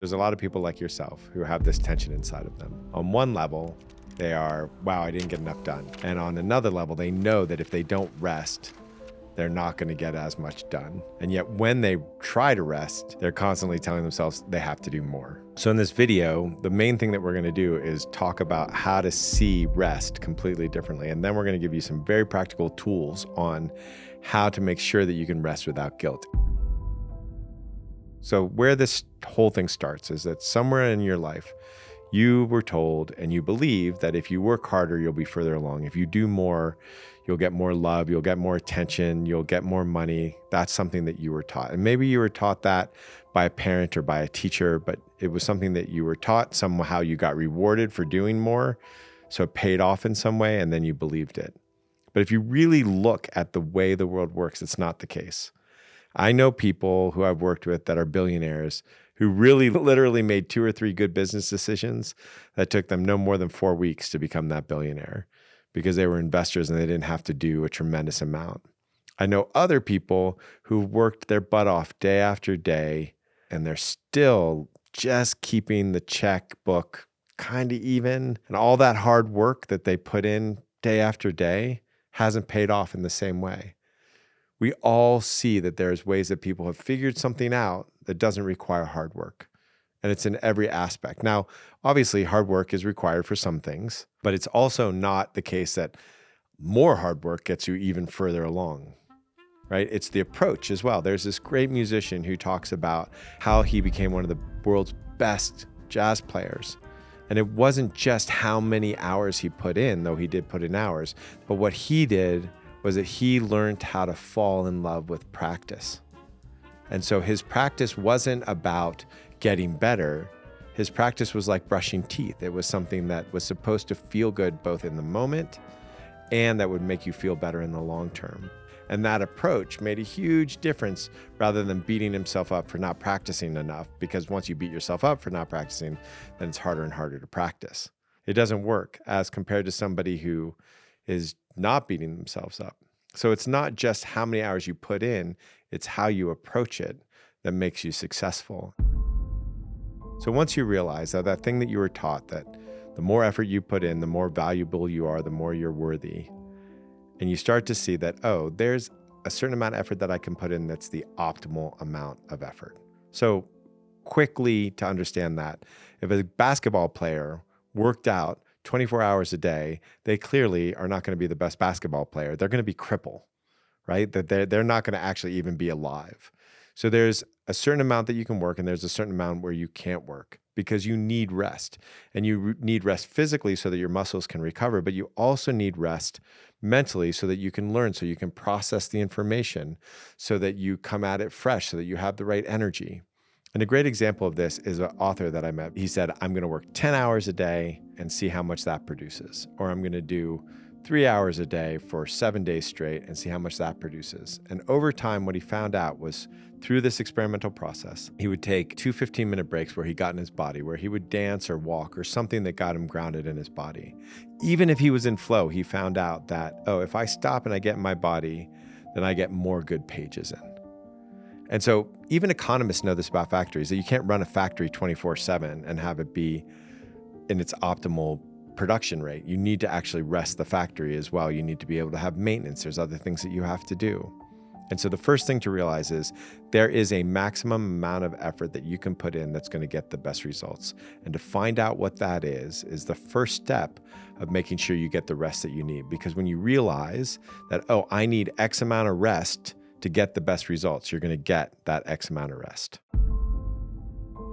There's a lot of people like yourself who have this tension inside of them. On one level, they are, wow, I didn't get enough done. And on another level, they know that if they don't rest, they're not going to get as much done. And yet when they try to rest, they're constantly telling themselves they have to do more. So in this video, the main thing that we're going to do is talk about how to see rest completely differently. And then we're going to give you some very practical tools on how to make sure that you can rest without guilt. So where this whole thing starts is that somewhere in your life, you were told and you believe that if you work harder, you'll be further along. If you do more, you'll get more love, you'll get more attention, you'll get more money. That's something that you were taught. And maybe you were taught that by a parent or by a teacher, but it was something that you were taught. Somehow you got rewarded for doing more. So it paid off in some way, and then you believed it. But if you really look at the way the world works, it's not the case. I know people who I've worked with that are billionaires who really literally made 2 or 3 good business decisions that took them no more than 4 weeks to become that billionaire because they were investors and they didn't have to do a tremendous amount. I know other people who worked their butt off day after day and they're still just keeping the checkbook kind of even, and all that hard work that they put in day after day hasn't paid off in the same way. We all see that there's ways that people have figured something out that doesn't require hard work. And it's in every aspect. Now, obviously, hard work is required for some things, but it's also not the case that more hard work gets you even further along, right? It's the approach as well. There's this great musician who talks about how he became one of the world's best jazz players. And it wasn't just how many hours he put in, though he did put in hours, but what he did was that he learned how to fall in love with practice. And so his practice wasn't about getting better. His practice was like brushing teeth. It was something that was supposed to feel good both in the moment and that would make you feel better in the long term. And that approach made a huge difference rather than beating himself up for not practicing enough, because once you beat yourself up for not practicing, then it's harder and harder to practice. It doesn't work as compared to somebody who is not beating themselves up. So it's not just how many hours you put in, it's how you approach it that makes you successful. So once you realize that that thing that you were taught, that the more effort you put in, the more valuable you are, the more you're worthy, and you start to see that, oh, there's a certain amount of effort that I can put in that's the optimal amount of effort. So quickly to understand that, if a basketball player worked out 24 hours a day, they clearly are not going to be the best basketball player. They're going to be crippled, right? That they're not going to actually even be alive. So there's a certain amount that you can work and there's a certain amount where you can't work because you need rest. And you need rest physically so that your muscles can recover, but you also need rest mentally so that you can learn, so you can process the information, so that you come at it fresh, so that you have the right energy. And a great example of this is an author that I met. He said, I'm going to work 10 hours a day and see how much that produces. Or I'm going to do 3 hours a day for 7 days straight and see how much that produces. And over time, what he found out was through this experimental process, he would take 2 15-minute breaks where he got in his body, where he would dance or walk or something that got him grounded in his body. Even if he was in flow, he found out that, oh, if I stop and I get in my body, then I get more good pages in. And so even economists know this about factories, that you can't run a factory 24/7 and have it be in its optimal production rate. You need to actually rest the factory as well. You need to be able to have maintenance. There's other things that you have to do. And so the first thing to realize is there is a maximum amount of effort that you can put in that's going to get the best results. And to find out what that is the first step of making sure you get the rest that you need. Because when you realize that, oh, I need X amount of rest to get the best results, you're going to get that X amount of rest.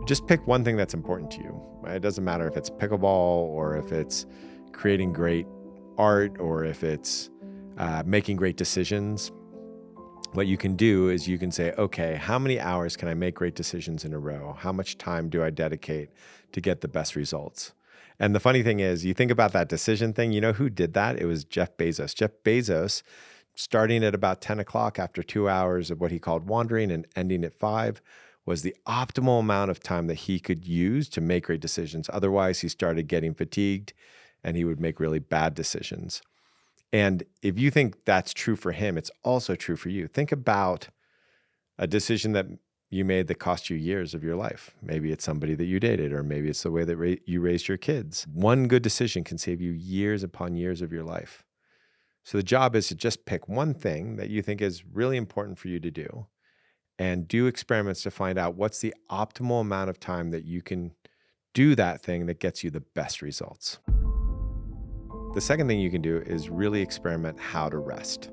Just pick one thing that's important to you. It doesn't matter if it's pickleball or if it's creating great art or if it's making great decisions. What you can do is you can say, okay, how many hours can I make great decisions in a row? How much time do I dedicate to get the best results? And the funny thing is, you think about that decision thing, you know who did that? It was Jeff Bezos. Jeff Bezos, starting at about 10 o'clock after 2 hours of what he called wandering and ending at 5, was the optimal amount of time that he could use to make great decisions. Otherwise, he started getting fatigued and he would make really bad decisions. And if you think that's true for him, it's also true for you. Think about a decision that you made that cost you years of your life. Maybe it's somebody that you dated, or maybe it's the way that you raised your kids. One good decision can save you years upon years of your life. So the job is to just pick one thing that you think is really important for you to do and do experiments to find out what's the optimal amount of time that you can do that thing that gets you the best results. The second thing you can do is really experiment how to rest.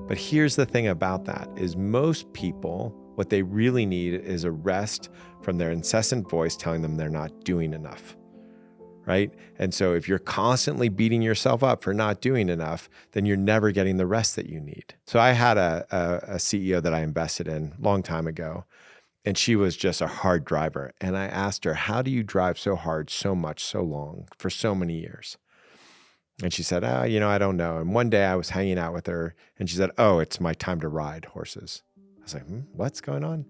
But here's the thing about that is most people, what they really need is a rest from their incessant voice telling them they're not doing enough, right? And so if you're constantly beating yourself up for not doing enough, then you're never getting the rest that you need. So I had a CEO that I invested in a long time ago, and she was just a hard driver. And I asked her, how do you drive so hard, so much, so long, for so many years? And she said, I don't know. And one day I was hanging out with her and she said, oh, it's my time to ride horses. I was like, what's going on?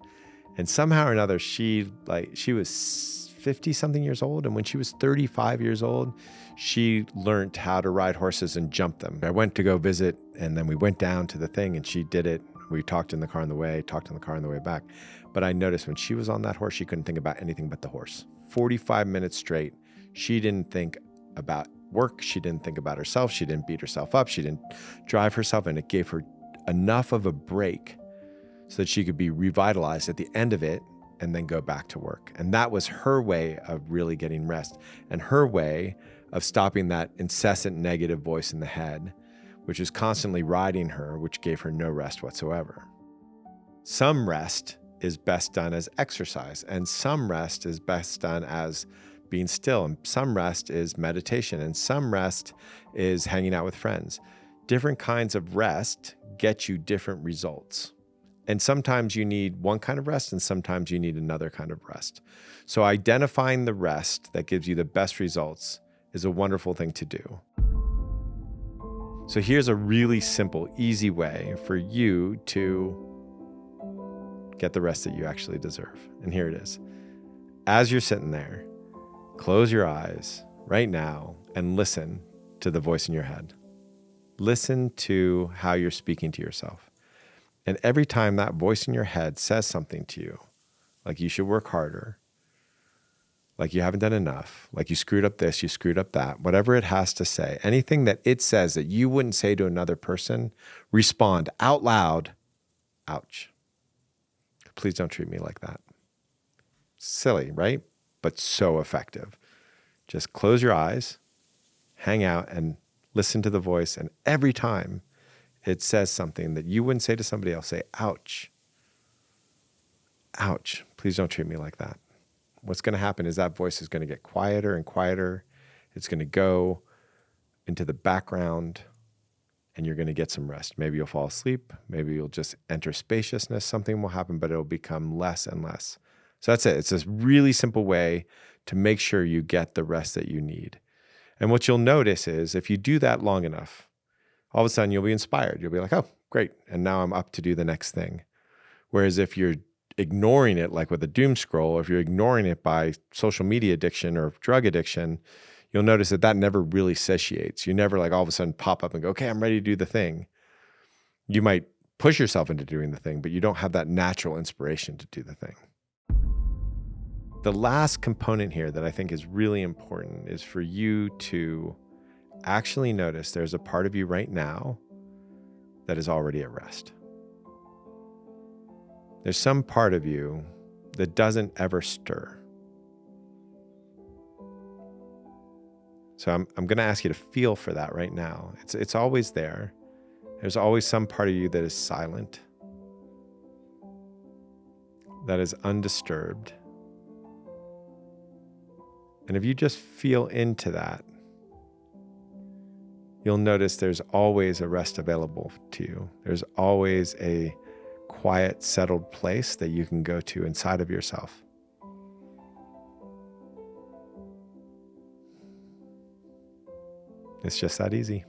And somehow or another, she was 50 something years old. And when she was 35 years old, she learned how to ride horses and jump them. I went to go visit, and then we went down to the thing and she did it. We talked in the car on the way, talked in the car on the way back. But I noticed when she was on that horse, she couldn't think about anything but the horse. 45 minutes straight, she didn't think about work. She didn't think about herself. She didn't beat herself up. She didn't drive herself. And it gave her enough of a break so that she could be revitalized at the end of it and then go back to work. And that was her way of really getting rest, and her way of stopping that incessant negative voice in the head, which was constantly riding her, which gave her no rest whatsoever. Some rest is best done as exercise, and some rest is best done as being still, and some rest is meditation, and some rest is hanging out with friends. Different kinds of rest get you different results. And sometimes you need one kind of rest, and sometimes you need another kind of rest. So identifying the rest that gives you the best results is a wonderful thing to do. So here's a really simple, easy way for you to get the rest that you actually deserve. And here it is. As you're sitting there, close your eyes right now and listen to the voice in your head. Listen to how you're speaking to yourself. And every time that voice in your head says something to you, like you should work harder, like you haven't done enough, like you screwed up this, you screwed up that, whatever it has to say, anything that it says that you wouldn't say to another person, respond out loud, ouch. Please don't treat me like that. Silly, right? But so effective. Just close your eyes, hang out, and listen to the voice. And every time it says something that you wouldn't say to somebody else, say, ouch. Ouch. Please don't treat me like that. What's going to happen is that voice is going to get quieter and quieter. It's going to go into the background, and you're going to get some rest. Maybe you'll fall asleep. Maybe you'll just enter spaciousness. Something will happen, but it'll become less and less. So that's it. It's this really simple way to make sure you get the rest that you need. And what you'll notice is if you do that long enough, all of a sudden you'll be inspired. You'll be like, oh, great. And now I'm up to do the next thing. Whereas if you're ignoring it, like with a doom scroll, or if you're ignoring it by social media addiction or drug addiction, you'll notice that never really satiates. You never like all of a sudden pop up and go, okay, I'm ready to do the thing. You might push yourself into doing the thing, but you don't have that natural inspiration to do the thing. The last component here that I think is really important is for you to actually notice there's a part of you right now that is already at rest. There's some part of you that doesn't ever stir. So I'm going to ask you to feel for that right now. It's always there. There's always some part of you that is silent, that is undisturbed. And if you just feel into that, you'll notice there's always a rest available to you. There's always a quiet, settled place that you can go to inside of yourself. It's just that easy.